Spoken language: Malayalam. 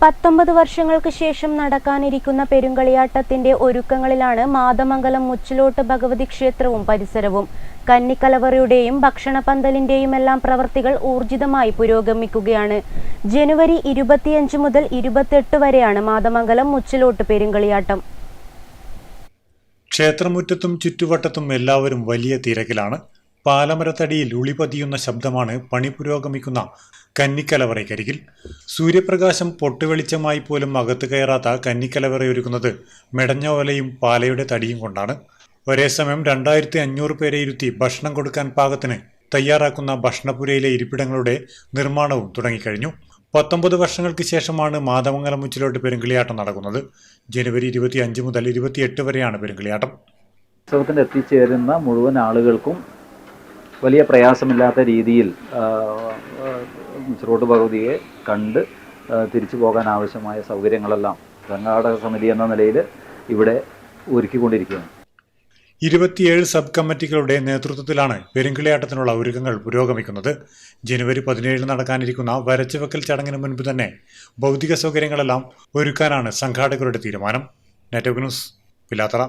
19 വർഷങ്ങൾക്ക് ശേഷം നടക്കാനിരിക്കുന്ന പെരുങ്കളിയാട്ടത്തിന്റെ ഒരുക്കങ്ങളിലാണ് മാതമംഗലം മുച്ചിലോട്ട് ഭഗവതി ക്ഷേത്രവും പരിസരവും. കന്നിക്കലവറയുടെയും ഭക്ഷണപന്തലിന്റെയുമെല്ലാം പ്രവൃത്തികൾ ഊർജിതമായി പുരോഗമിക്കുകയാണ്. ജനുവരി 25 മുതൽ 28 വരെയാണ് മാതമംഗലം മുച്ചിലോട്ട് പെരുങ്കളിയാട്ടം. ക്ഷേത്രമുറ്റത്തും ചുറ്റുവട്ടത്തും എല്ലാവരും വലിയ തിരക്കിലാണ്. പാലമരത്തടിയിൽ ഉളിപതിയുന്ന ശബ്ദമാണ് പണി പുരോഗമിക്കുന്ന കന്നിക്കലവറയ്ക്കരികിൽ. സൂര്യപ്രകാശം പൊട്ടുവെളിച്ചമായി പോലും അകത്ത് കയറാത്ത കന്നിക്കലവറയൊരുക്കുന്നത് മെടഞ്ഞ ഓലയും പാലയുടെ തടിയും കൊണ്ടാണ്. ഒരേ സമയം 2500 പേരെ ഇരുത്തി ഭക്ഷണം കൊടുക്കാൻ പാകത്തിന് തയ്യാറാക്കുന്ന ഭക്ഷണപുരയിലെ ഇരിപ്പിടങ്ങളുടെ നിർമ്മാണവും തുടങ്ങിക്കഴിഞ്ഞു. 19 വർഷങ്ങൾക്ക് ശേഷമാണ് മാതമംഗലം മുച്ചിലോട്ട് പെരുങ്കളിയാട്ടം നടക്കുന്നത്. ജനുവരി 25 മുതൽ 28 വരെയാണ് പെരുങ്കളിയാട്ടം. ഉത്സവത്തിന് എത്തിച്ചേരുന്ന മുഴുവൻ ആളുകൾക്കും വലിയ പ്രയാസമില്ലാത്ത രീതിയിൽ മുച്ചിലോട്ട് ഭഗവതിയെ കണ്ട് തിരിച്ചു പോകാൻ ആവശ്യമായ സൗകര്യങ്ങളെല്ലാം സംഘാടക സമിതി എന്ന നിലയിൽ ഇവിടെ ഒരുക്കിക്കൊണ്ടിരിക്കുകയാണ്. 27 സബ് കമ്മിറ്റികളുടെ നേതൃത്വത്തിലാണ് പെരുങ്കളിയാട്ടത്തിനുള്ള ഒരുക്കങ്ങൾ പുരോഗമിക്കുന്നത്. ജനുവരി 17 നടക്കാനിരിക്കുന്ന വരച്ചുവെക്കൽ ചടങ്ങിന് മുൻപ് തന്നെ ഭൗതിക സൗകര്യങ്ങളെല്ലാം ഒരുക്കാനാണ് സംഘാടകരുടെ തീരുമാനം. Network news, Pilathara.